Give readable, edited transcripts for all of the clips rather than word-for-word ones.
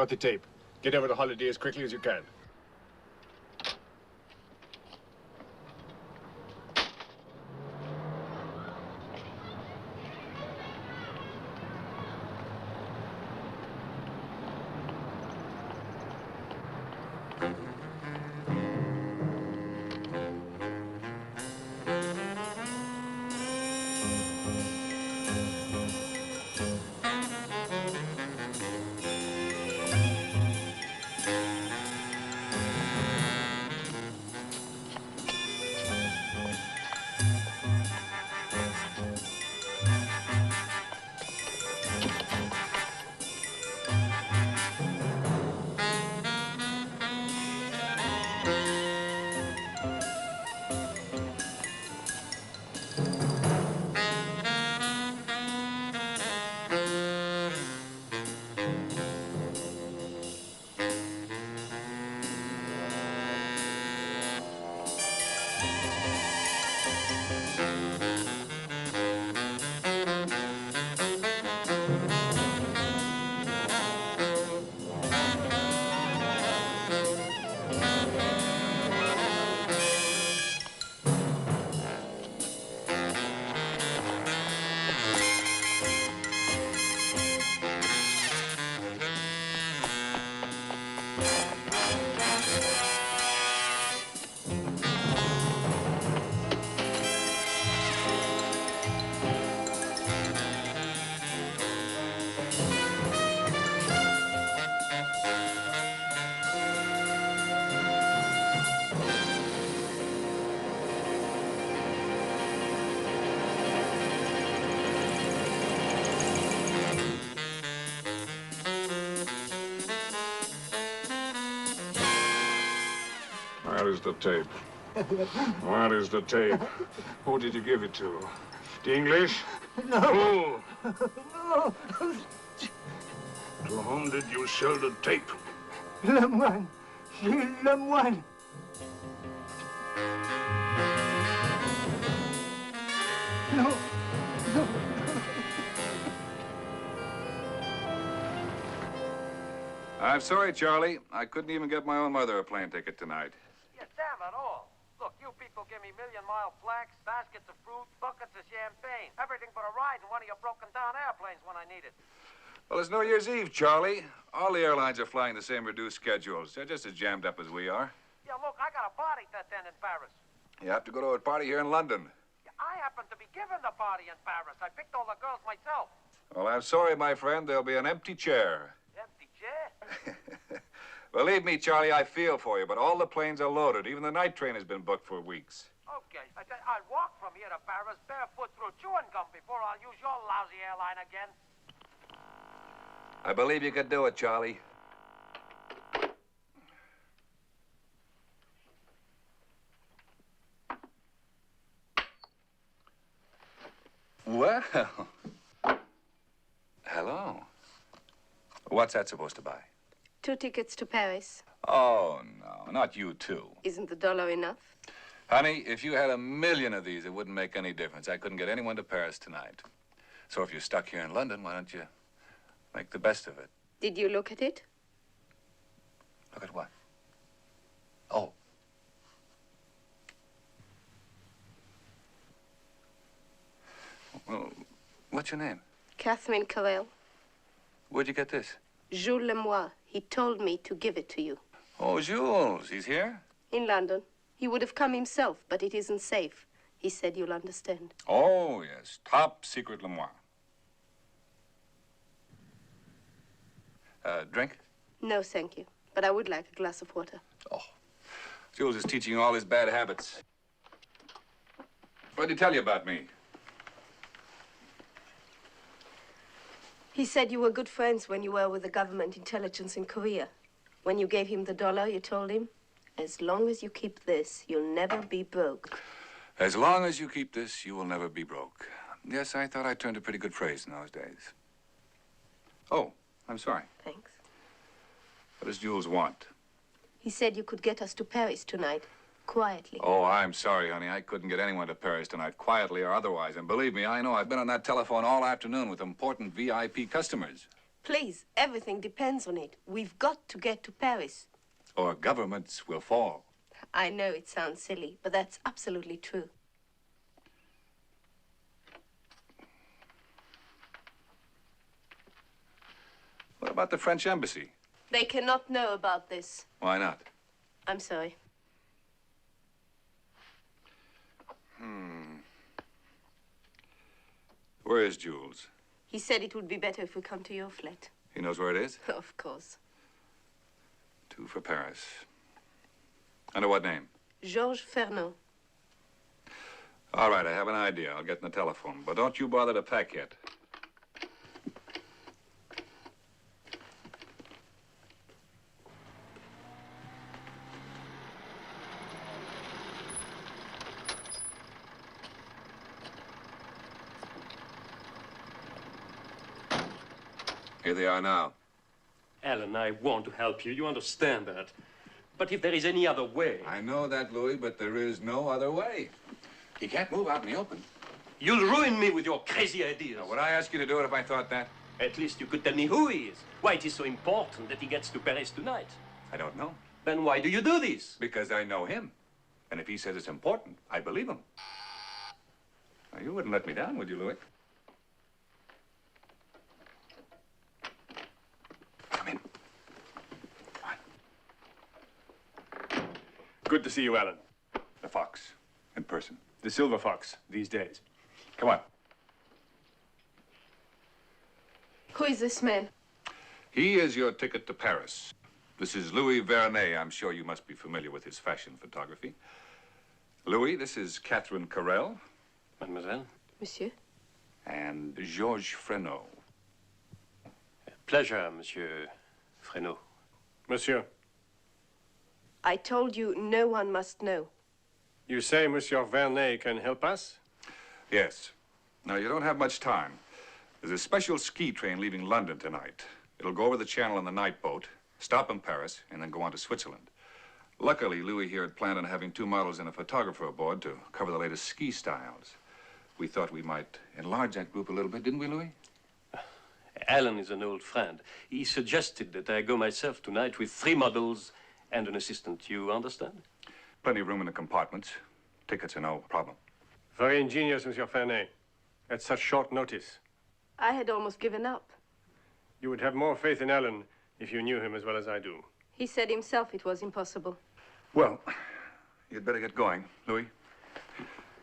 got the tape. Get over the holiday as quickly as you can. Where is the tape? Where is the tape? Who did you give it to? The English? No. Who? No. To whom did you sell the tape? Lemoine. Jules Lemoine. No. No. I'm sorry, Charlie. I couldn't even get my own mother a plane ticket tonight. Yeah, damn it all. Look, you people give me million-mile flags, baskets of fruit, buckets of champagne. Everything but a ride in one of your broken-down airplanes when I need it. Well, it's New Year's Eve, Charlie. All the airlines are flying the same reduced schedules. They're just as jammed up as we are. Yeah, look, I got a party to attend in Paris. You have to go to a party here in London. Yeah, I happen to be giving the party in Paris. I picked all the girls myself. Well, I'm sorry, my friend. There'll be an empty chair. Empty chair? Believe me, Charlie, I feel for you, but all the planes are loaded. Even the night train has been booked for weeks. Okay. I'll walk from here to Paris barefoot through chewing gum before I'll use your lousy airline again. I believe you could do it, Charlie. Well, hello. What's that supposed to buy? 2 tickets to Paris. Oh, no, not you too. Isn't the dollar enough? Honey, if you had 1,000,000 of these, it wouldn't make any difference. I couldn't get anyone to Paris tonight. So if you're stuck here in London, why don't you make the best of it? Did you look at it? Look at what? Oh. Well, what's your name? Catherine Carrel. Where'd you get this? Jules Lemoine. He told me to give it to you. Oh, Jules. He's here? In London. He would have come himself, but it isn't safe. He said you'll understand. Oh, yes. Top secret Lemoine. Drink? No, thank you. But I would like a glass of water. Oh. Jules is teaching you all his bad habits. What did he tell you about me? He said you were good friends when you were with the government intelligence in Korea. When you gave him the dollar, you told him, as long as you keep this, you'll never be broke. As long as you keep this, you will never be broke. Yes, I thought I turned a pretty good phrase in those days. Oh, I'm sorry. Thanks. What does Jules want? He said you could get us to Paris tonight, quietly. Oh, I'm sorry, honey. I couldn't get anyone to Paris tonight, quietly or otherwise. And believe me, I know. I've been on that telephone all afternoon with important VIP customers. Please, everything depends on it. We've got to get to Paris. Or governments will fall. I know it sounds silly, but that's absolutely true. What about the French embassy? They cannot know about this. Why not? I'm sorry. Where is Jules? He said it would be better if we come to your flat. He knows where it is? Of course. 2 for Paris. Under what name? Georges Fernand. All right, I have an idea. I'll get in the telephone. But don't you bother to pack yet. Here they are now. Alan, I want to help you. You understand that. But if there is any other way... I know that, Louis, but there is no other way. He can't move out in the open. You'll ruin me with your crazy ideas. Now, would I ask you to do it if I thought that? At least you could tell me who he is. Why it is so important that he gets to Paris tonight. I don't know. Then why do you do this? Because I know him. And if he says it's important, I believe him. Now, you wouldn't let me down, would you, Louis? Come in. Come on. Good to see you, Alan. The Fox, in person. The Silver Fox, these days. Come on. Who is this man? He is your ticket to Paris. This is Louis Vernay. I'm sure you must be familiar with his fashion photography. Louis, this is Catherine Carrel. Mademoiselle. Monsieur? And Georges Frenot. Pleasure, Monsieur Frenot. Monsieur. I told you no one must know. You say Monsieur Vernay can help us? Yes. Now, you don't have much time. There's a special ski train leaving London tonight. It'll go over the channel on the night boat, stop in Paris, and then go on to Switzerland. Luckily, Louis here had planned on having 2 models and a photographer aboard to cover the latest ski styles. We thought we might enlarge that group a little bit, didn't we, Louis? Alan is an old friend. He suggested that I go myself tonight with 3 models and an assistant. You understand? Plenty of room in the compartments. Tickets are no problem. Very ingenious, Monsieur Vernay. At such short notice. I had almost given up. You would have more faith in Alan if you knew him as well as I do. He said himself it was impossible. Well, you'd better get going, Louis.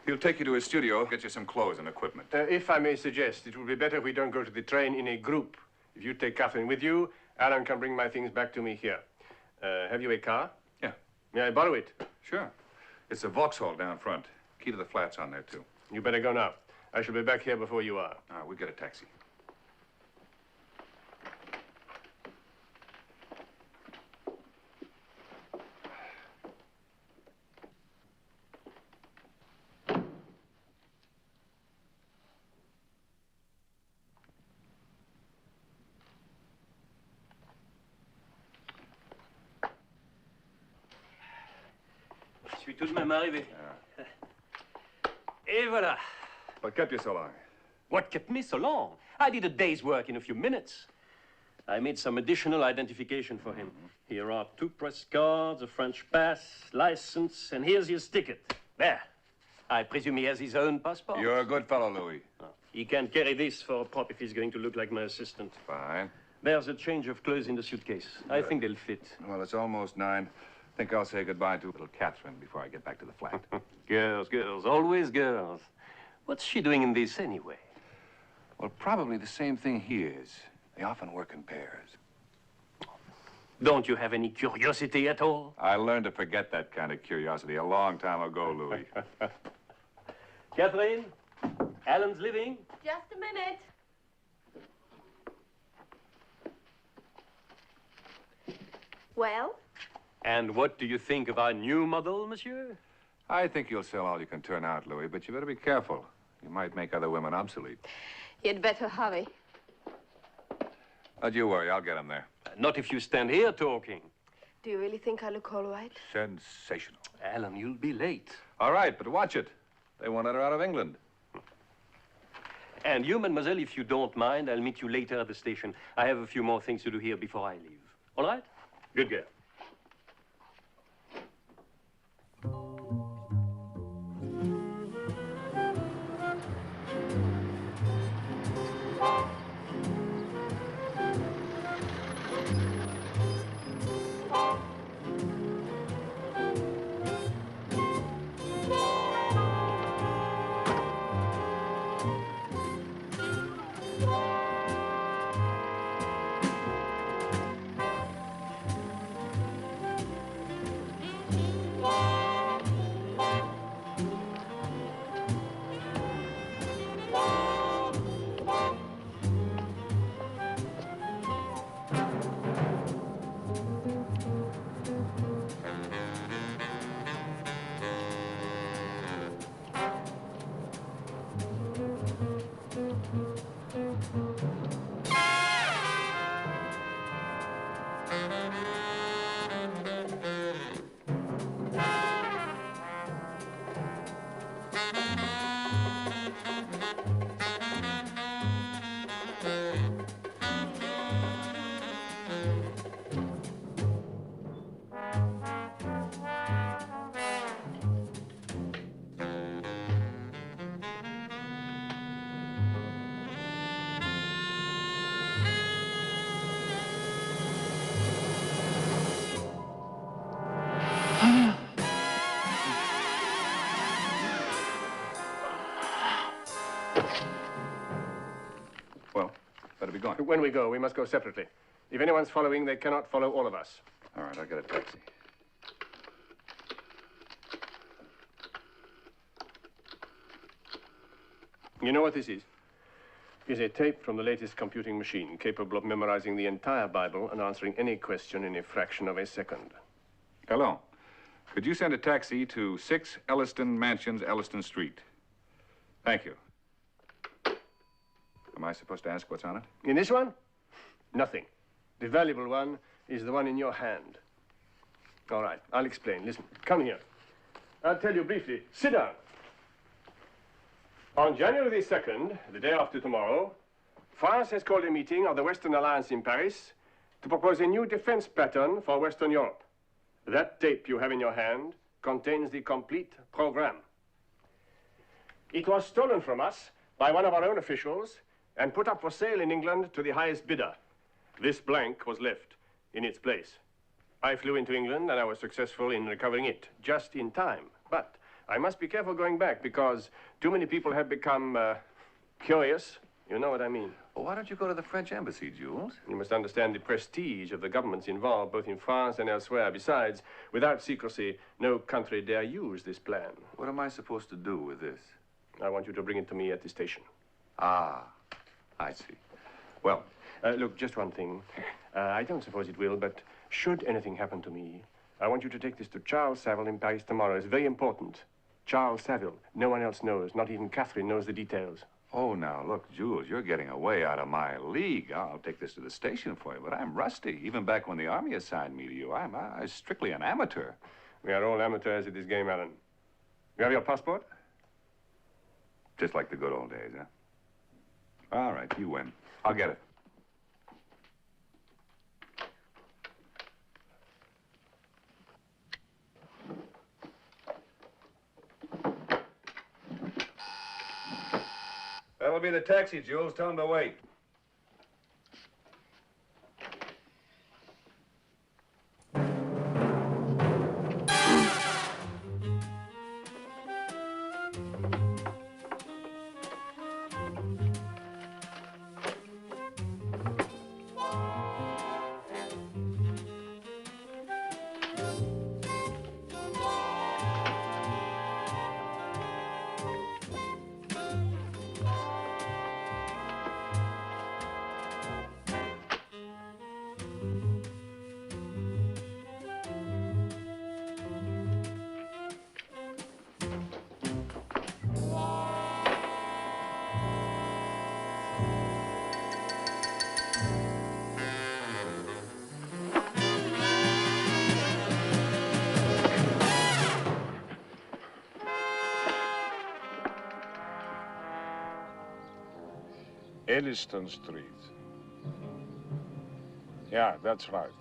He'll take you to his studio, get you some clothes and equipment. If I may suggest, it would be better if we don't go to the train in a group. If you take Catherine with you, Alan can bring my things back to me here. Have you a car? Yeah. May I borrow it? Sure. It's a Vauxhall down front. Key to the flats on there, too. You better go now. I shall be back here before you are. We'll get a taxi. Je suis tout de même arrivé. Et voilà. What kept you so long? What kept me so long? I did a day's work in a few minutes. I made some additional identification for him. Here are 2 press cards, a French pass, license, and here's his ticket. There. I presume he has his own passport. You're a good fellow, Louis. He can carry this for a prop if he's going to look like my assistant. Fine. There's a change of clothes in the suitcase. I think they'll fit. Well, it's almost 9. I think I'll say goodbye to little Catherine before I get back to the flat. Girls, girls, always girls. What's she doing in this anyway? Well, probably the same thing he is. They often work in pairs. Don't you have any curiosity at all? I learned to forget that kind of curiosity a long time ago, Louis. Catherine, Alan's leaving. Just a minute. Well? And what do you think of our new model, monsieur? I think you'll sell all you can turn out, Louis, but you better be careful. You might make other women obsolete. You'd better hurry. Don't you worry, I'll get him there. Not if you stand here talking. Do you really think I look all right? Sensational. Alan, you'll be late. All right, but watch it. They won't let her out of England. And you, mademoiselle, if you don't mind, I'll meet you later at the station. I have a few more things to do here before I leave. All right? Good girl. Well, better be going. When we go, we must go separately. If anyone's following, they cannot follow all of us. All right, I'll get a taxi. You know what this is? It's a tape from the latest computing machine, capable of memorizing the entire Bible and answering any question in a fraction of a second. Hello. Could you send a taxi to 6 Elliston Mansions, Elliston Street? Thank you. Am I supposed to ask what's on it? In this one? Nothing. The valuable one is the one in your hand. All right, I'll explain. Listen, come here. I'll tell you briefly. Sit down. On January the 2nd, the day after tomorrow, France has called a meeting of the Western Alliance in Paris to propose a new defense pattern for Western Europe. That tape you have in your hand contains the complete program. It was stolen from us by one of our own officials and put up for sale in England to the highest bidder. This blank was left in its place. I flew into England and I was successful in recovering it just in time. But I must be careful going back because too many people have become curious. You know what I mean. Well, why don't you go to the French embassy, Jules? You must understand the prestige of the governments involved, both in France and elsewhere. Besides, without secrecy, no country dare use this plan. What am I supposed to do with this? I want you to bring it to me at the station. Ah, I see. Well, look, just one thing. I don't suppose it will, but should anything happen to me, I want you to take this to Charles Saville in Paris tomorrow. It's very important. Charles Saville. No one else knows. Not even Catherine knows the details. oh, now, look, Jules, you're getting way out of my league. I'll take this to the station for you, but I'm rusty. Even back when the Army assigned me to you, I'm strictly an amateur. We are all amateurs at this game, Alan. You have your passport? Just like the good old days, huh? All right, you win. I'll get it. That'll be the taxi, Jules. Tell him to wait. Elliston Street. Yeah, that's right.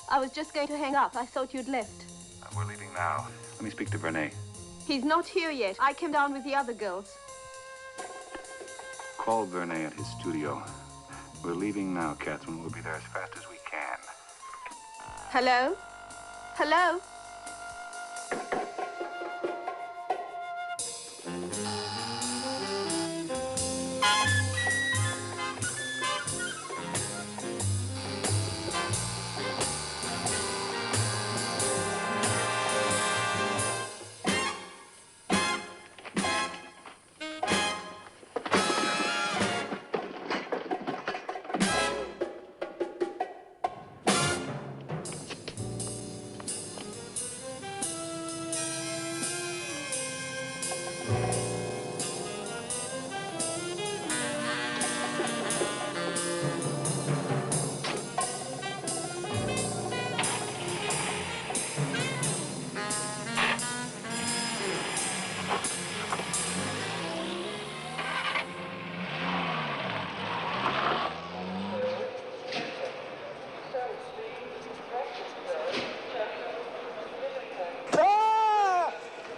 I was just going to hang up. I thought you'd left. We're leaving now. Let me speak to Vernay. He's not here yet. I came down with the other girls. Call Vernay at his studio. We're leaving now, Catherine. We'll be there as fast as we can. Hello? Hello?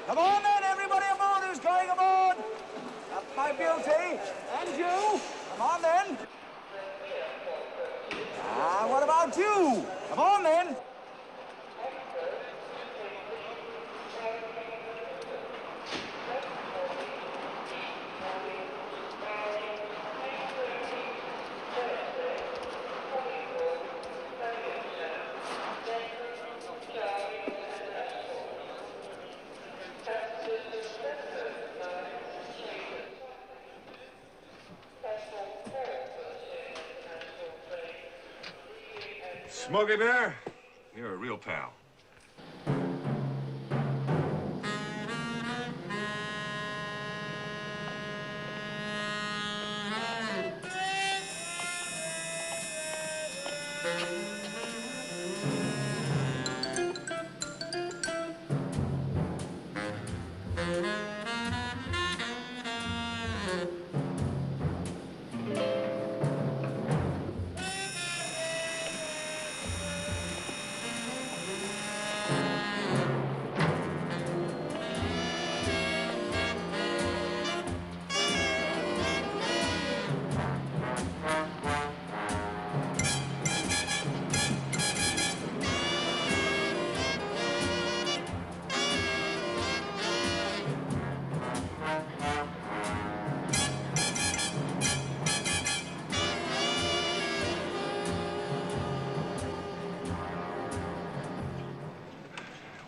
Come on then, everybody aboard who's going aboard. Up my beauty. And you. Come on then. What about you? Come on then. Smokey Bear, you're a real pal.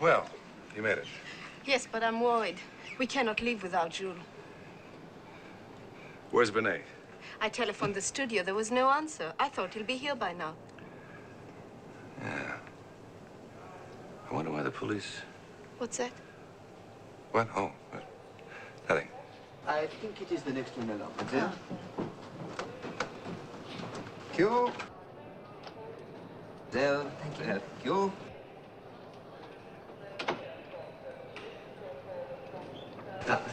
Well, you made it. Yes, but I'm worried. We cannot leave without Jules. Where's Vernay? I telephoned the studio. There was no answer. I thought he'll be here by now. Yeah. I wonder why the police... What's that? What? Oh, nothing. I think it is the next one along. There. Q. There. Thank you.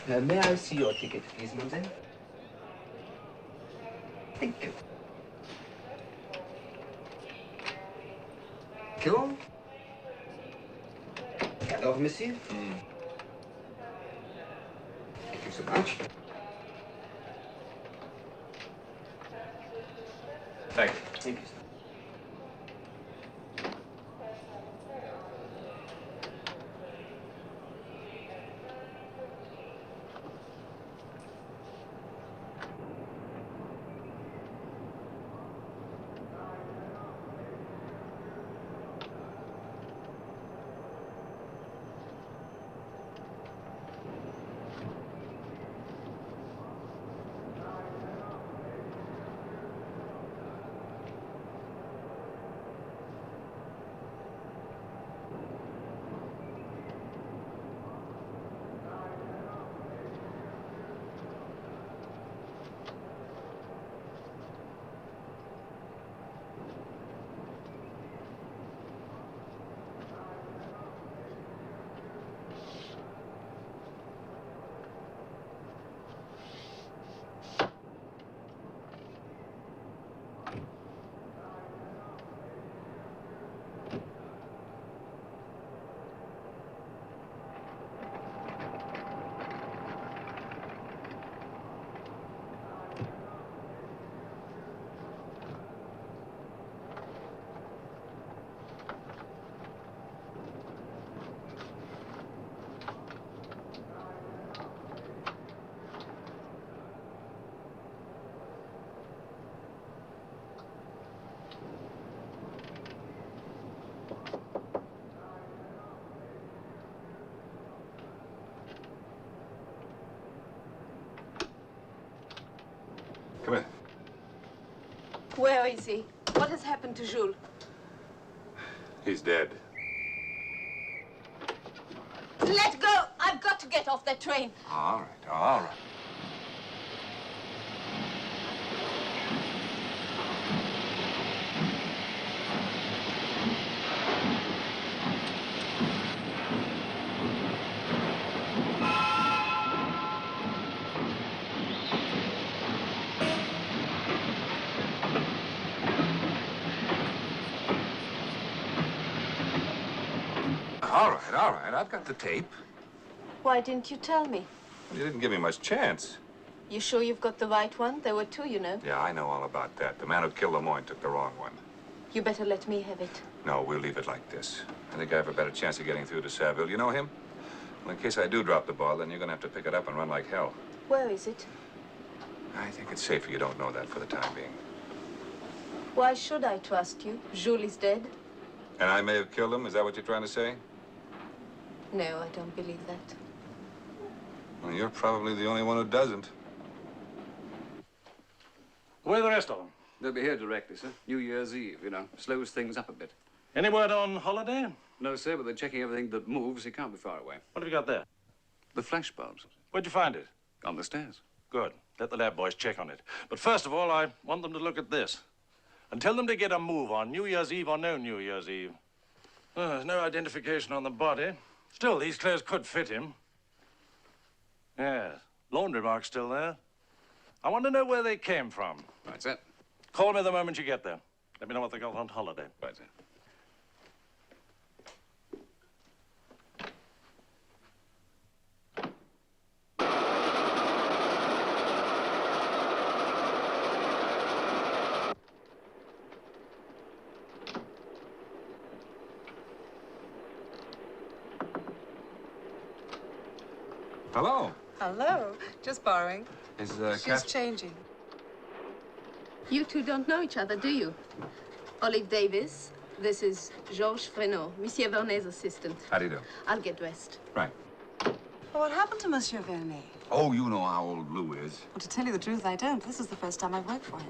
Q. May I see your ticket, please, mademoiselle? Thank you. Q. Alors, monsieur? Thank you so much. Thank you. Thank you, sir. Come in. Where is he? What has happened to Jules? He's dead. Let go! I've got to get off that train. All right, all right. All right, I've got the tape. Why didn't you tell me? You didn't give me much chance. You sure you've got the right one? There were two, you know. Yeah, I know all about that. The man who killed Lemoine took the wrong one. You better let me have it. No, we'll leave it like this. I think I have a better chance of getting through to Saville. You know him? Well, in case I do drop the ball, then you're going to have to pick it up and run like hell. Where is it? I think it's safer you don't know that for the time being. Why should I trust you? Jules is dead. And I may have killed him? Is that what you're trying to say? No, I don't believe that. Well, you're probably the only one who doesn't. Where are the rest of them? They'll be here directly, sir. New Year's Eve, you know. Slows things up a bit. Any word on Holiday? No, sir, but they're checking everything that moves. He can't be far away. What have you got there? The flash bulbs. Where'd you find it? On the stairs. Good. Let the lab boys check on it. But first of all, I want them to look at this. And tell them to get a move on, New Year's Eve or no New Year's Eve. There's no identification on the body. Still, these clothes could fit him. Yes. Laundry mark's still there. I want to know where they came from. Right, sir. Call me the moment you get there. Let me know what they got on Holiday. Right, sir. Hello. Hello. Just borrowing. Is, She's changing. You two don't know each other, do you? Olive Davis. This is Georges Frenot, Monsieur Vernay's assistant. How do you do? I'll get dressed. Right. Well, what happened to Monsieur Vernay? Oh, you know how old Lou is. Well, to tell you the truth, I don't. This is the first time I've worked for him.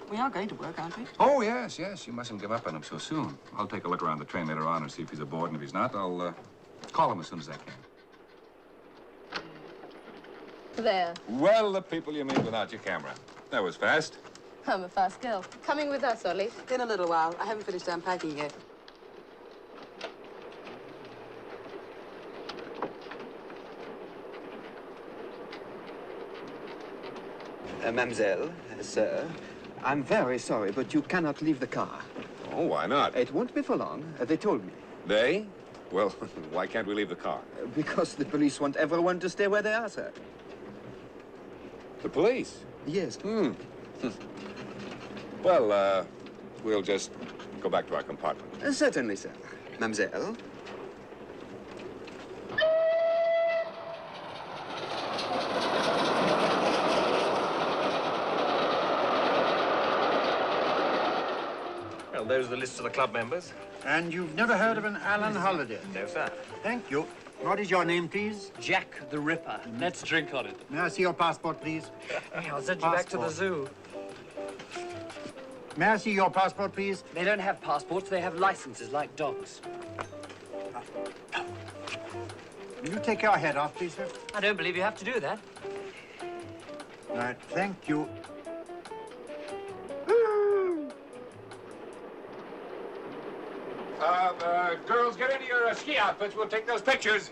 We are going to work, aren't we? Oh, yes, yes. You mustn't give up on him so soon. I'll take a look around the train later on and see if he's aboard, and if he's not, I'll call him as soon as I can. There. Well, the people you meet without your camera. That was fast. I'm a fast girl. Coming with us, Ollie? In a little while. I haven't finished unpacking yet. Mademoiselle, sir, I'm very sorry, but you cannot leave the car. Oh, why not? It won't be for long. They told me. They? Well, why can't we leave the car? Because the police want everyone to stay where they are, sir. The police? Yes. Well, we'll just go back to our compartment. Certainly, sir. Mademoiselle? Well, those are the lists of the club members. And you've never heard of an Alan Holliday? No, sir. Thank you. What is your name, please? Jack the Ripper. Let's drink on it. May I see your passport, please? I'll send you back to the zoo. May I see your passport, please? They don't have passports, they have licenses like dogs. Will you take your head off, please, sir? I don't believe you have to do that. Right, thank you. Girls, get into your ski outfits. We'll take those pictures.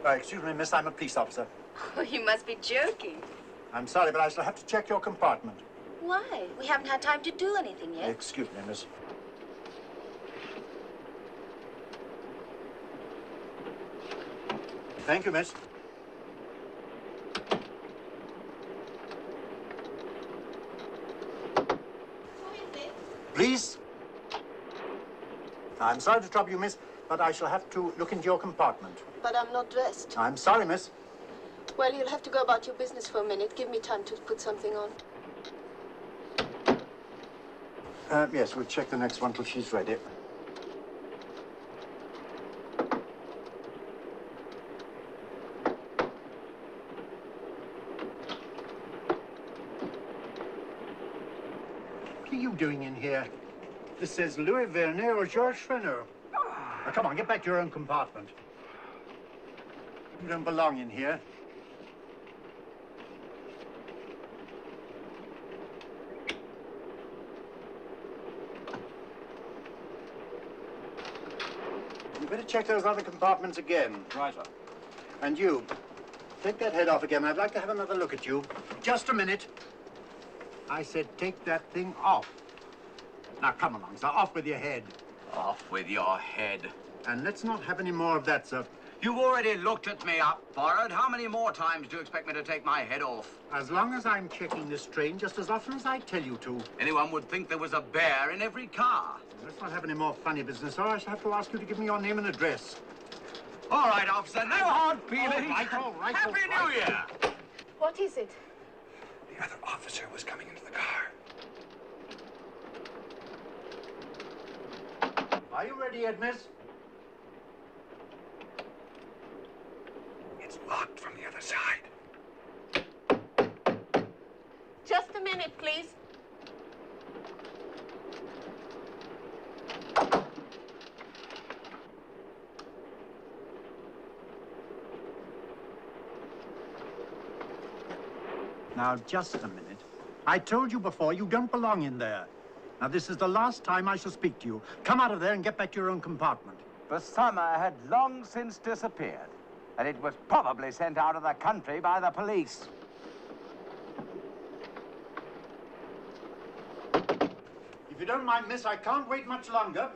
Excuse me, miss, I'm a police officer. Oh, you must be joking. I'm sorry, but I shall have to check your compartment. Why? We haven't had time to do anything yet. Excuse me, miss. Thank you, miss. Please? I'm sorry to trouble you, miss, but I shall have to look into your compartment. But I'm not dressed. I'm sorry, miss. Well, you'll have to go about your business for a minute. Give me time to put something on. Yes, we'll check the next one till she's ready. What are you doing in here? This says Louis Vernay or Georges Frenot. Now, come on, get back to your own compartment. You don't belong in here. You better check those other compartments again. Right, sir. And you, take that head off again. I'd like to have another look at you. Just a minute. I said take that thing off. Now, come along, sir. Off with your head. Off with your head. And let's not have any more of that, sir. You've already looked at me up, Forward. How many more times do you expect me to take my head off? As long as I'm checking this train, just as often as I tell you to. Anyone would think there was a bear in every car. Let's not have any more funny business, or I shall have to ask you to give me your name and address. All right, officer. No hard feelings. All right. Happy New Year. What is it? The other officer was coming into the car. Are you ready, Ed, miss? It's locked from the other side. Just a minute, please. Now, just a minute. I told you before, you don't belong in there. Now, this is the last time I shall speak to you. Come out of there and get back to your own compartment. The summer had long since disappeared, and it was probably sent out of the country by the police. If you don't mind, miss, I can't wait much longer.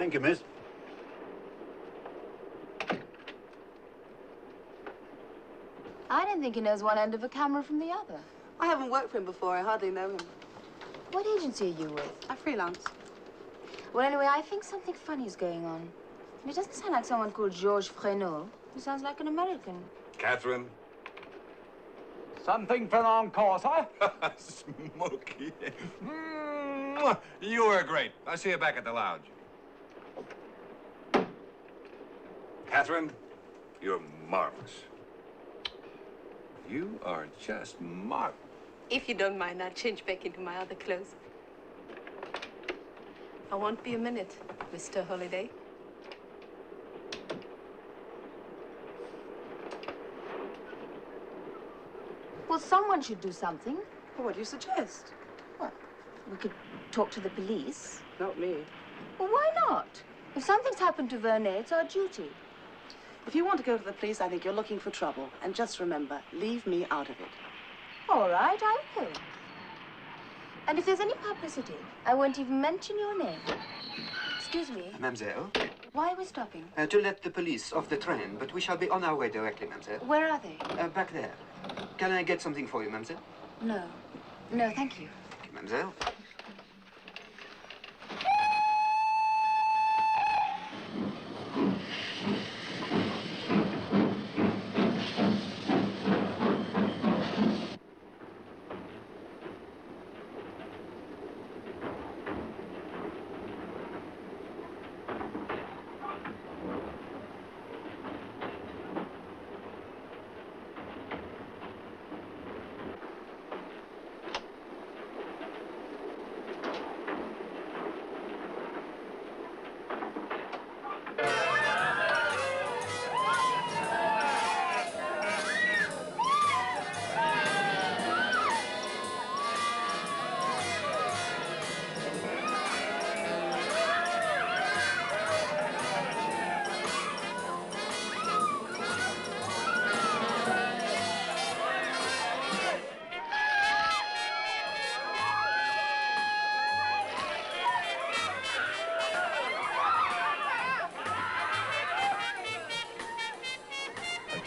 Thank you, miss. I don't think he knows one end of a camera from the other. I haven't worked for him before. I hardly know him. What agency are you with? I freelance. Well, anyway, I think something funny is going on. It doesn't sound like someone called Georges Fresneau. He sounds like an American. Catherine? Something for long course, huh? Smokey. You were great. I'll see you back at the lounge. Catherine, you're marvelous. You are just marvelous. If you don't mind, I'll change back into my other clothes. I won't be a minute, Mr. Holiday. Well, someone should do something. Well, what do you suggest? Well, we could talk to the police. Not me. Well, why not? If something's happened to Vernay, it's our duty. If you want to go to the police, I think you're looking for trouble. And just remember, leave me out of it. All right, I will. And if there's any publicity, I won't even mention your name. Excuse me. Mademoiselle? Why are we stopping? To let the police off the train, but we shall be on our way directly, mademoiselle. Where are they? Back there. Can I get something for you, mademoiselle? No. No, thank you. Thank you, mademoiselle.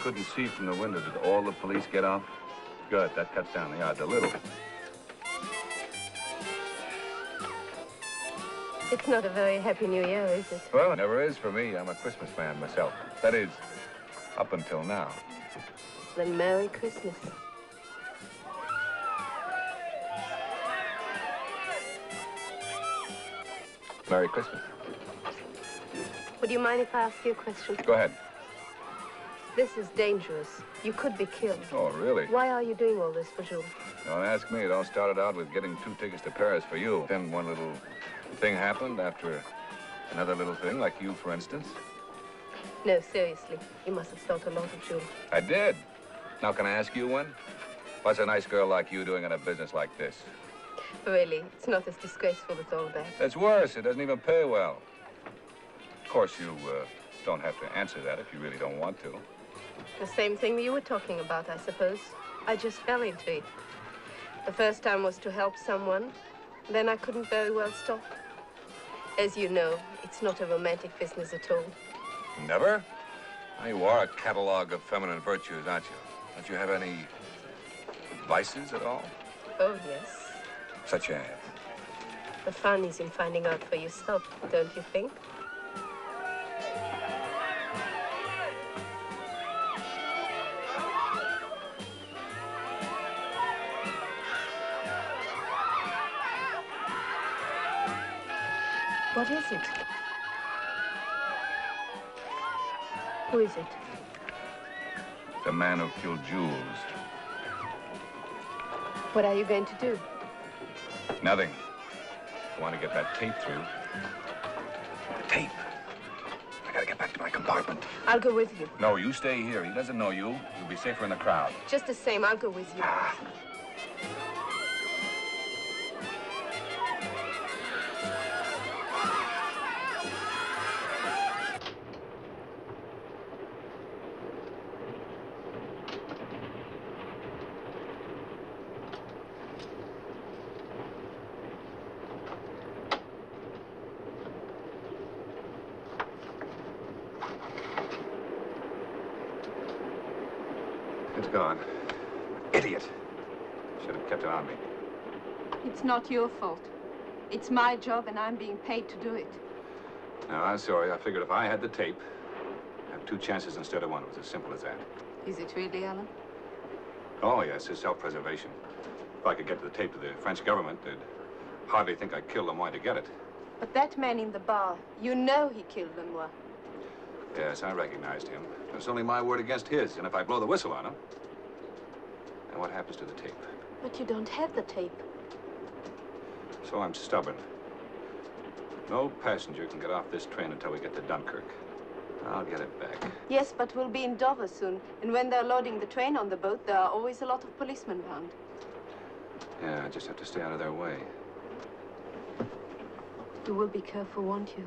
Couldn't see from the window. Did all the police get off? Good, that cuts down the odds a little. It's not a very happy New Year, is it? Well, it never is for me. I'm a Christmas man myself. That is, up until now. Then Merry Christmas. Merry Christmas. Would you mind if I ask you a question? Go ahead. This is dangerous. You could be killed. Oh, really? Why are you doing all this for Jules? Don't ask me. It all started out with getting 2 tickets to Paris for you. Then one little thing happened after another little thing, like you, for instance. No, seriously. You must have thought a lot of Jules. I did. Now, can I ask you one? What's a nice girl like you doing in a business like this? Really, it's not as disgraceful as all that. It's worse. It doesn't even pay well. Of course, you don't have to answer that if you really don't want to. The same thing you were talking about, I suppose. I just fell into it. The first time was to help someone. Then I couldn't very well stop. As you know, it's not a romantic business at all. Never? Now, you are a catalog of feminine virtues, aren't you? Don't you have any vices at all? Oh, yes. Such as? The fun is in finding out for yourself, don't you think? What is it? Who is it? The man who killed Jules. What are you going to do? Nothing. I want to get that tape through. The tape? I gotta get back to my compartment. I'll go with you. No, you stay here. He doesn't know you. You'll be safer in the crowd. Just the same, I'll go with you. gone. Idiot. Should have kept it on me. It's not your fault. It's my job, and I'm being paid to do it. No, I'm sorry. I figured if I had the tape, I'd have 2 chances instead of 1. It was as simple as that. Is it really, Alan? Oh, yes, it's self-preservation. If I could get the tape to the French government, they'd hardly think I killed Lemoine to get it. But that man in the bar, you know he killed Lemoine. Yes, I recognized him. It's only my word against his, and if I blow the whistle on him, then what happens to the tape? But you don't have the tape. So I'm stubborn. No passenger can get off this train until we get to Dunkirk. I'll get it back. Yes, but we'll be in Dover soon. And when they're loading the train on the boat, there are always a lot of policemen round. Yeah, I just have to stay out of their way. You will be careful, won't you?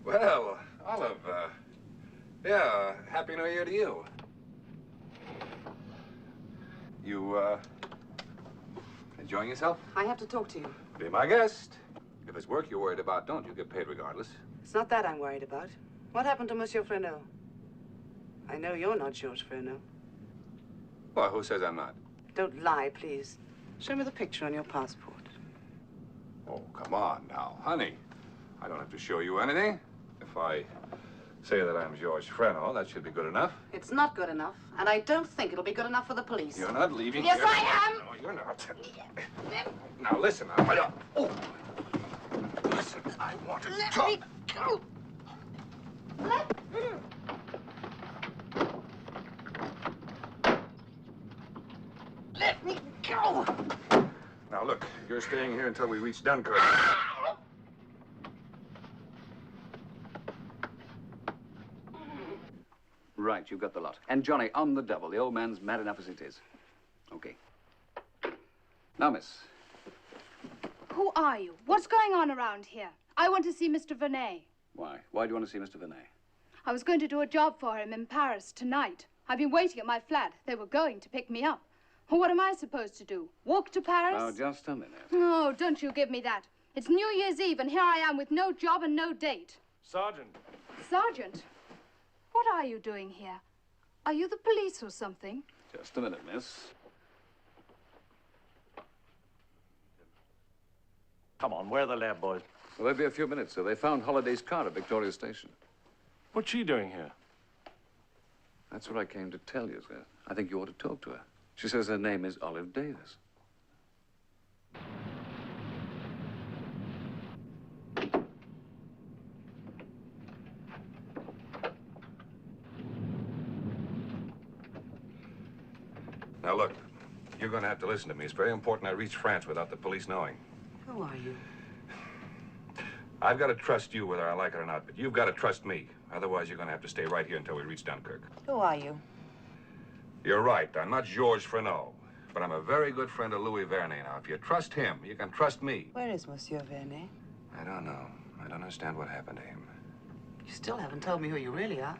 Well, Olive, yeah, Happy New Year to you. You, enjoying yourself? I have to talk to you. Be my guest. If it's work you're worried about, don't you get paid regardless. It's not that I'm worried about. What happened to Monsieur Fresneau? I know you're not Georges Fresneau. Well, who says I'm not? Don't lie, please. Show me the picture on your passport. Oh, come on now, honey. I don't have to show you anything. If I say that I'm Georges Fresneau, that should be good enough. It's not good enough, and I don't think it'll be good enough for the police. You're not leaving Yes, here. I am! No, you're not. Now, listen. Oh. Listen, I want to Let talk. me go! Let me go! Now, look, you're staying here until we reach Dunkirk. Right, you've got the lot. And Johnny, on the double. The old man's mad enough as it is. Okay. Now, miss. Who are you? What's going on around here? I want to see Mr. Vernay. Why? Why do you want to see Mr. Vernay? I was going to do a job for him in Paris tonight. I've been waiting at my flat. They were going to pick me up. What am I supposed to do? Walk to Paris? Now, just a minute. No, don't you give me that. It's New Year's Eve, and here I am with no job and no date. Sergeant. Sergeant? What are you doing here? Are you the police or something? Just a minute, miss. Come on, where are the lab boys? Well, there'll be a few minutes, sir. They found Holliday's car at Victoria Station. What's she doing here? That's what I came to tell you, sir. I think you ought to talk to her. She says her name is Olive Davis. Now, look, you're going to have to listen to me. It's very important I reach France without the police knowing. Who are you? I've got to trust you whether I like it or not, but you've got to trust me. Otherwise, you're going to have to stay right here until we reach Dunkirk. Who are you? You're right. I'm not Georges Frenot, but I'm a very good friend of Louis Vernay. Now, if you trust him, you can trust me. Where is Monsieur Vernay? I don't know. I don't understand what happened to him. You still haven't told me who you really are.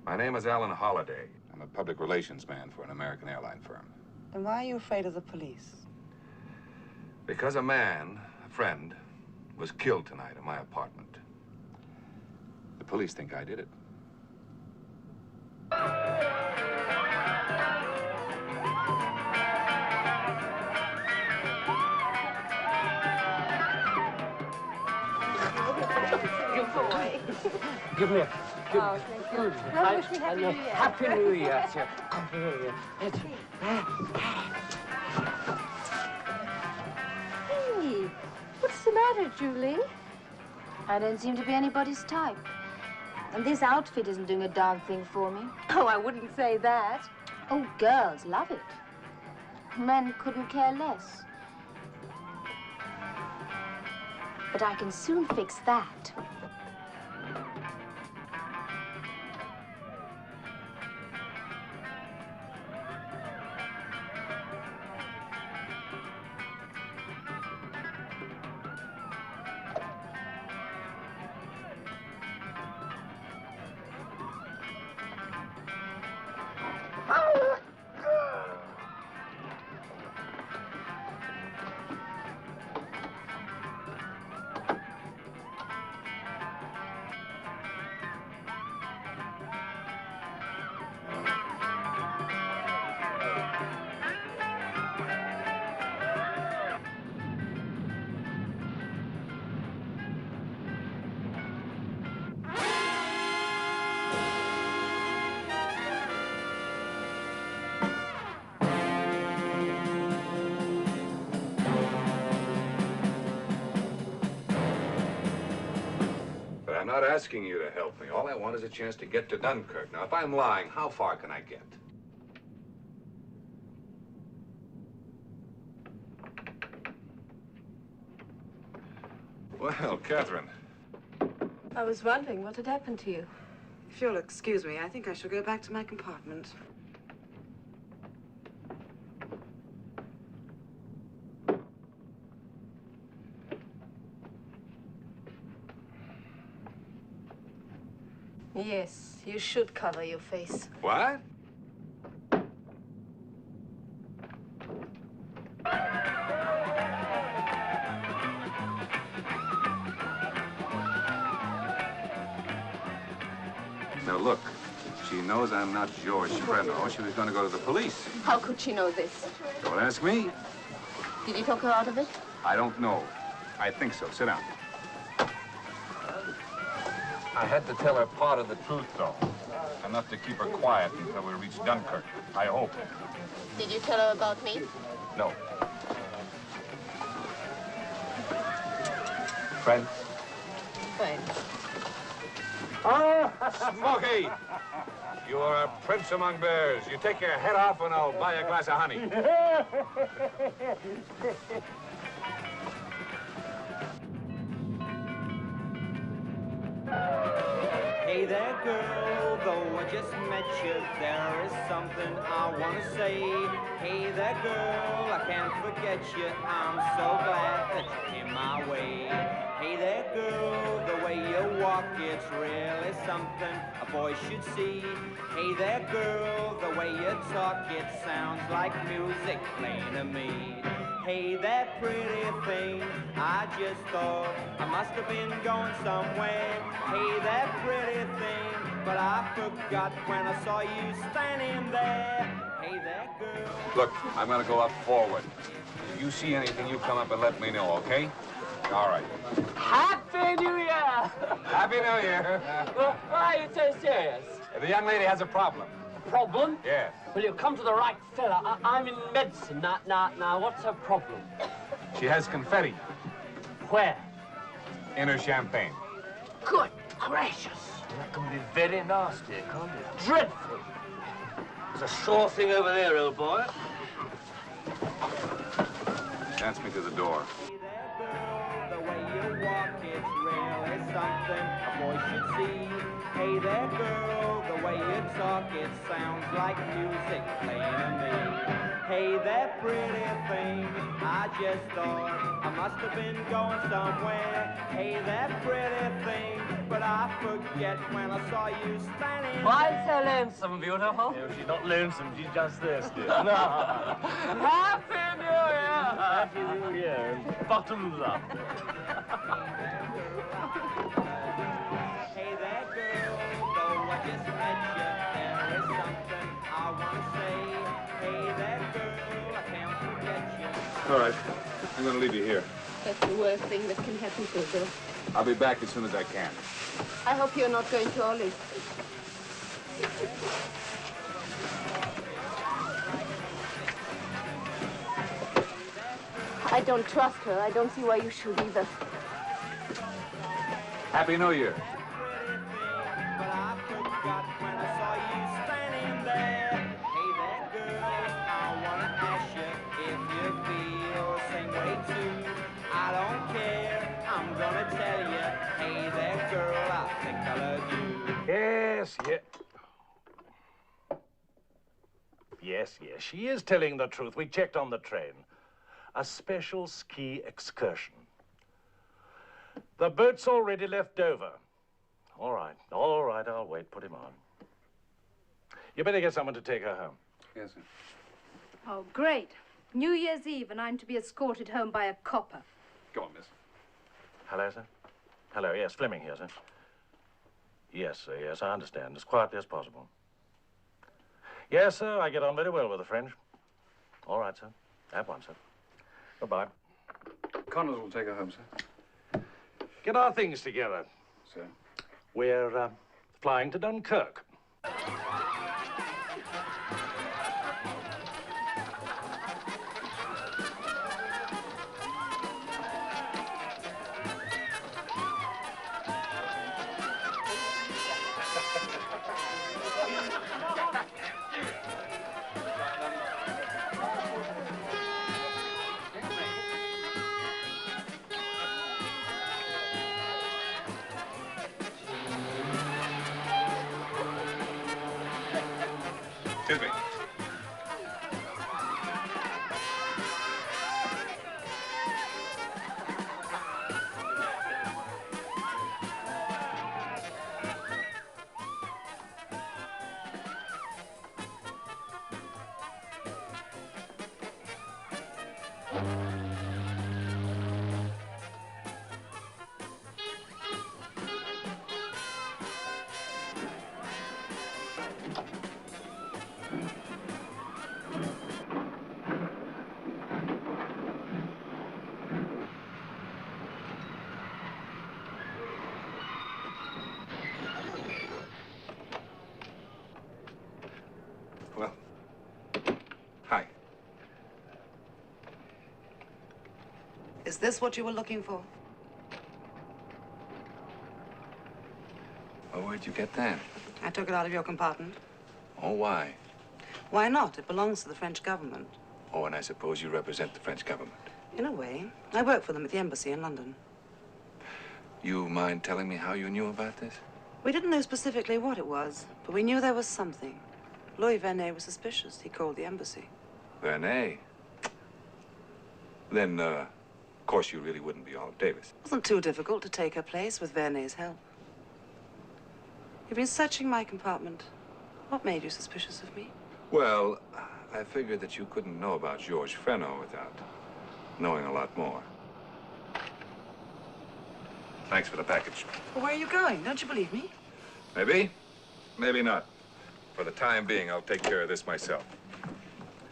My name is Alan Holliday. I'm a public relations man for an American airline firm. Then why are you afraid of the police? Because a man, a friend, was killed tonight in my apartment. The police think I did it. Give me a... Give Oh, thank you. Well, wish me Happy New Year. Happy New Year, sir. Happy New Year. Hey, what's the matter, Julie? I don't seem to be anybody's type. And this outfit isn't doing a darn thing for me. Oh, I wouldn't say that. Oh, girls love it. Men couldn't care less. But I can soon fix that. I'm not asking you to help me. All I want is a chance to get to Dunkirk. Now, if I'm lying, how far can I get? Well, Catherine. I was wondering what had happened to you. If you'll excuse me, I think I shall go back to my compartment. Yes, you should cover your face. What? Now, look, she knows I'm not Georges Frenot. She was going to go to the police. How could she know this? Don't ask me. Did you talk her out of it? I don't know. I think so. Sit down. I had to tell her part of the truth, though. Enough to keep her quiet until we reach Dunkirk. I hope. Did you tell her about me? No. Friend? Fine. Oh, Smokey! You are a prince among bears. You take your head off and I'll buy you a glass of honey. Hey there, girl, though just met you. There is something I want to say. Hey there, girl, I can't forget you. I'm so glad that you came my way. Hey there, girl, the way you walk, it's really something a boy should see. Hey there, girl, the way you talk, it sounds like music playing to me. Hey, that pretty thing, I just thought I must have been going somewhere. Hey, that pretty thing, but I forgot when I saw you standing there. Hey, that girl. Look, I'm gonna go up forward. If you see anything, you come up and let me know, okay? All right. Happy New Year! Happy New Year. Why are you so serious? The young lady has a problem. A problem? Yes. Well, you've come to the right fella. I'm in medicine. Now, what's her problem? She has confetti. Where? In her champagne. Good gracious. That can be very nasty, can't it? Dreadful. There's a sure thing over there, old boy. Dance me to the door. The way you walk, it's really something a boy should see. Hey there, girl, the way you talk, it sounds like music playing to me. Hey there, pretty thing, I just thought I must have been going somewhere. Hey there, pretty thing, but I forget when I saw you standing. Why so lonesome, beautiful? No, she's not lonesome, she's just thirsty. Happy New Year! Happy New Year. Bottoms up. Hey there, girl, though I just met you, there is something I want to say. Hey there, girl, I can't forget you. All right. I'm gonna leave you here. That's the worst thing that can happen to a girl. I'll be back as soon as I can. I hope you're not going to Olive. I don't trust her. I don't see why you should either. Happy New Year. But I forgot when I saw you standing there. Hey there, girl, I want to ask you if you feel the same way too. I don't care, I'm gonna tell you. Hey there, girl, I think I love you. Yes, yes. Yes, she is telling the truth. We checked on the train. A special ski excursion. The boat's already left Dover. All right, I'll wait. Put him on. You better get someone to take her home. Yes, sir. Oh, great. New Year's Eve, and I'm to be escorted home by a copper. Go on, miss. Hello, sir. Hello, yes, Fleming here, sir. Yes, sir, yes, I understand. As quietly as possible. Yes, sir, I get on very well with the French. All right, sir. Have one, sir. Goodbye. Connors will take her home, sir. Get our things together. Sir? We're flying to Dunkirk. Excuse me. Well, hi. Is this what you were looking for? Well, where'd you get that? I took it out of your compartment. Oh, why? Why not? It belongs to the French government. Oh, and I suppose you represent the French government. In a way. I work for them at the embassy in London. You mind telling me how you knew about this? We didn't know specifically what it was, but we knew there was something. Louis Vernay was suspicious. He called the embassy. Vernay? Then, of course, you really wouldn't be Olive Davis. It wasn't too difficult to take her place with Vernay's help. You've been searching my compartment. What made you suspicious of me? Well, I figured that you couldn't know about Georges Frenot without knowing a lot more. Thanks for the package. Well, where are you going? Don't you believe me? Maybe, maybe not. For the time being, I'll take care of this myself.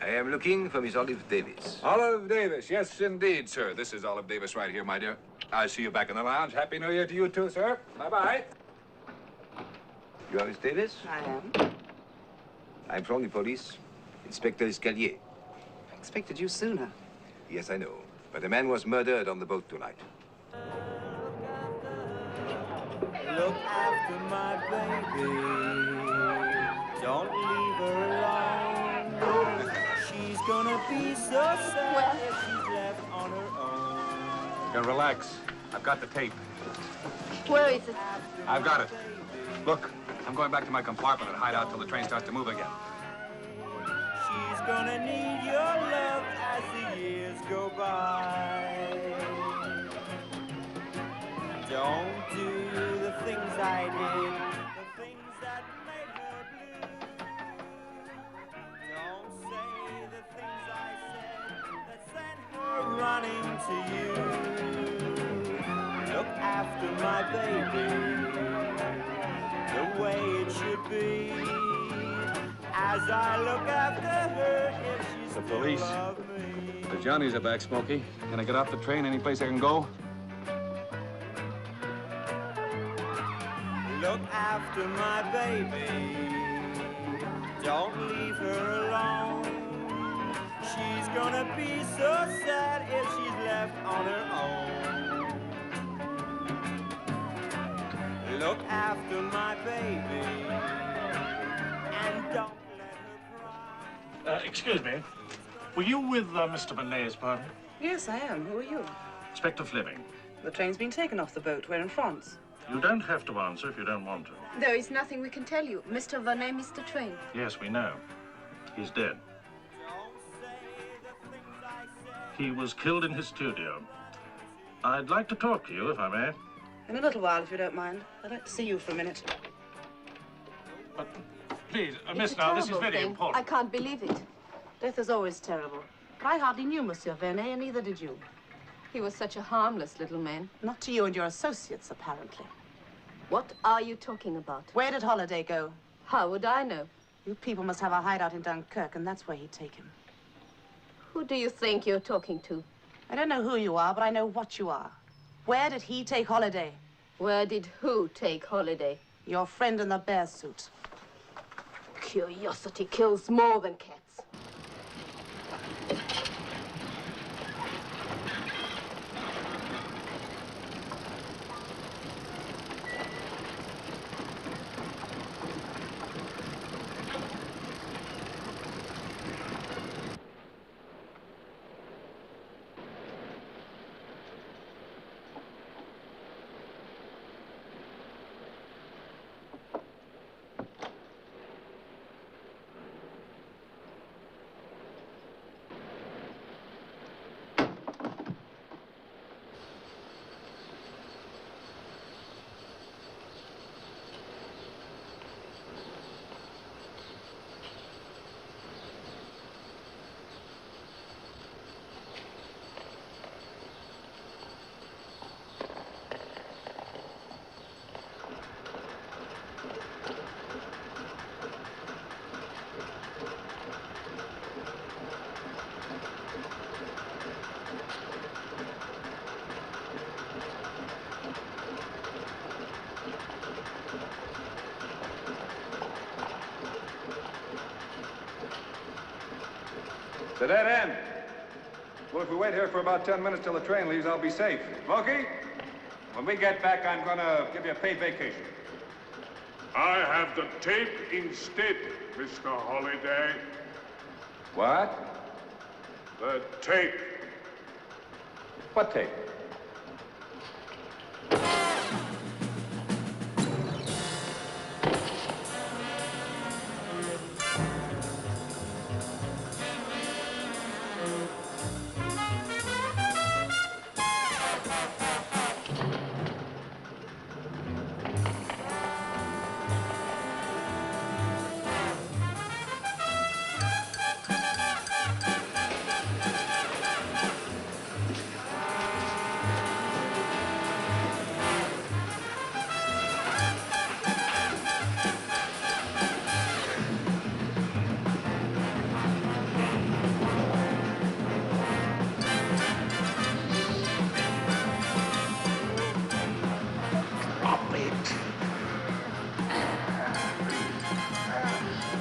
I am looking for Miss Olive Davis. Olive Davis, yes, indeed, sir. This is Olive Davis right here, my dear. I'll see you back in the lounge. Happy New Year to you, too, sir. Bye-bye. You are Miss Davis? I am. I'm from the police. Inspector Escalier. I expected you sooner. Yes, I know. But a man was murdered on the boat tonight. Look after my baby. Don't leave her alone. She's gonna be so sad if she's left on her own. You can relax. I've got the tape. Where is it? I've got it. Look, I'm going back to my compartment and hide out till the train starts to move again. She's gonna need your love as the years go by. Don't do the things I did, the things that made her blue. Don't say the things I said that sent her running to you. Look after my baby the way it should be. As I look after her, if she's The police. still of me. The Johnnies are back, Smokey. Can I get off the train any place I can go? Look after my baby. Don't leave her alone. She's gonna be so sad if she's left on her own. Look after my baby. And don't let her cry. Excuse me. Were you with Mr. Vernay's party? Yes, I am. Who are you? Inspector Fleming. The train's been taken off the boat. We're in France. You don't have to answer if you don't want to. There is nothing we can tell you. Mr. Vernay missed the train. Yes, we know. He's dead. He was killed in his studio. I'd like to talk to you, if I may. In a little while, if you don't mind. I'd like to see you for a minute. But please, Miss, now, this is very important. I can't believe it. Death is always terrible. But I hardly knew Monsieur Vernay, and neither did you. He was such a harmless little man. Not to you and your associates, apparently. What are you talking about? Where did Holiday go? How would I know? You people must have a hideout in Dunkirk, and that's where he'd take him. Who do you think you're talking to? I don't know who you are, but I know what you are. Where did he take Holiday? Where did who take Holiday? Your friend in the bear suit. Curiosity kills more than cats. It's a dead end. Well, if we wait here for about 10 minutes till the train leaves, I'll be safe. Smokey, when we get back, I'm gonna give you a paid vacation. I have the tape instead, Mr. Holiday. What? The tape. What tape?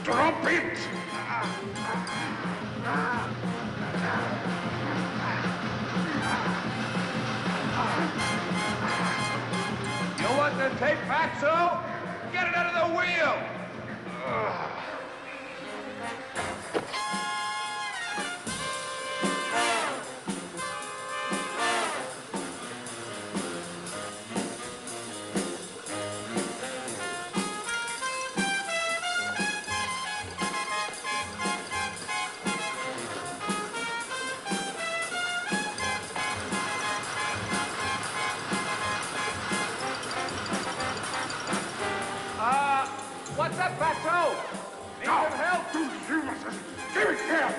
Drop it! You want the tape back, so? Get it out of the wheel! What's up, Fatso? Need some help? Give it here!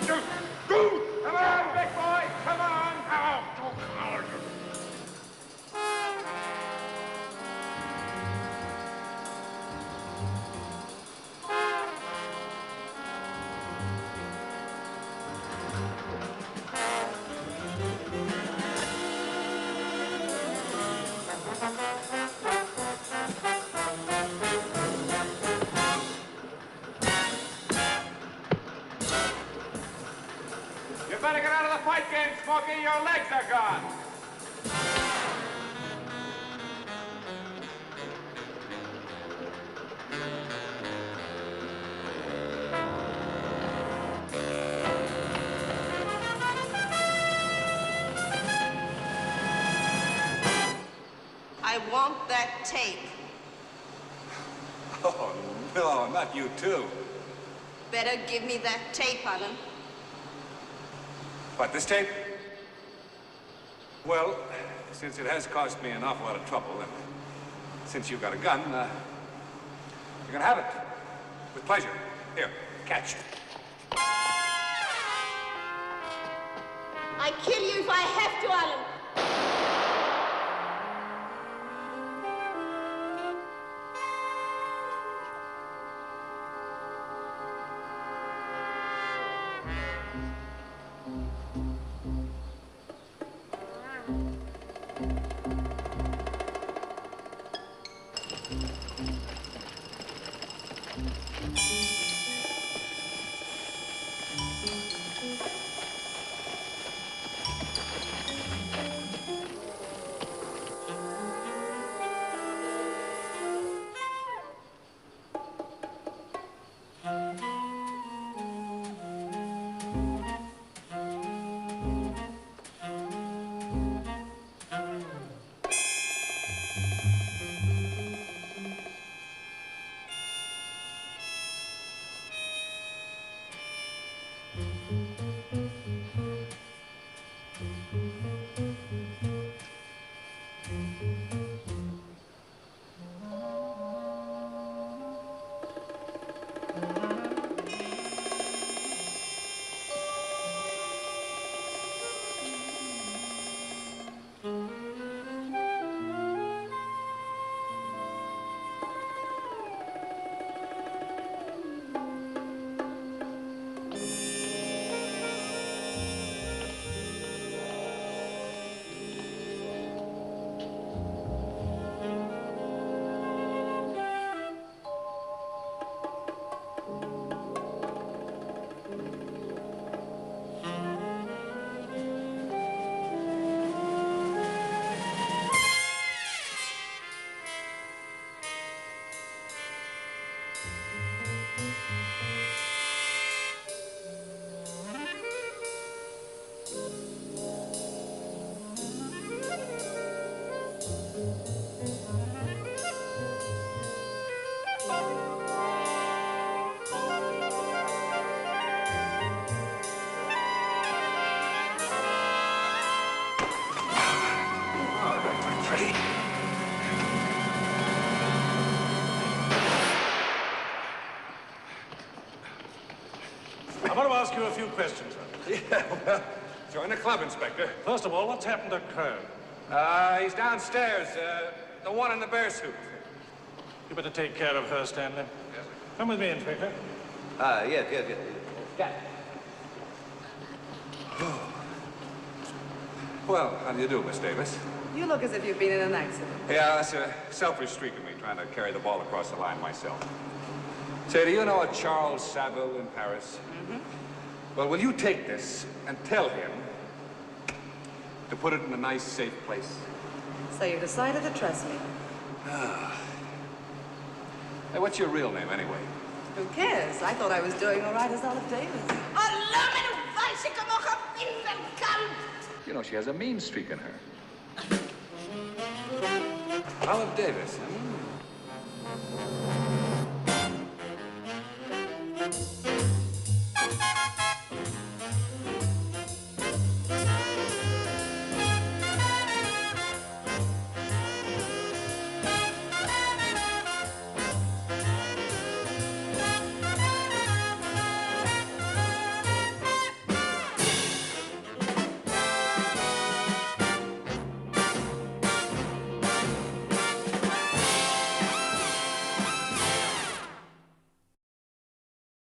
Come on, big boy! Come on! You better get out of the fight game, Smokey. Your legs are gone. I want that tape. Oh, no, not you too. Better give me that tape, Alan. What, this tape? Well, since it has cost me an awful lot of trouble, and since you've got a gun, you're gonna have it. With pleasure. Here, catch. I kill you if I have to, Alan. I want to ask you a few questions. Yeah, well, join the club, Inspector. First of all, what's happened to Crow? He's downstairs, the one in the bear suit. You better take care of her, Stanley. Yes. Come with me, Inspector. Yes. Well, how do you do, Miss Davis? You look as if you've been in an accident. Yeah, that's a selfish streak of me, trying to carry the ball across the line myself. Say, do you know a Charles Saville in Paris? Mm-hmm. Well, will you take this and tell him to put it in a nice, safe place? So you've decided to trust me. Hey, what's your real name, anyway? Who cares? I thought I was doing all right as Olive Davis. You know, she has a mean streak in her. Olive Davis, huh?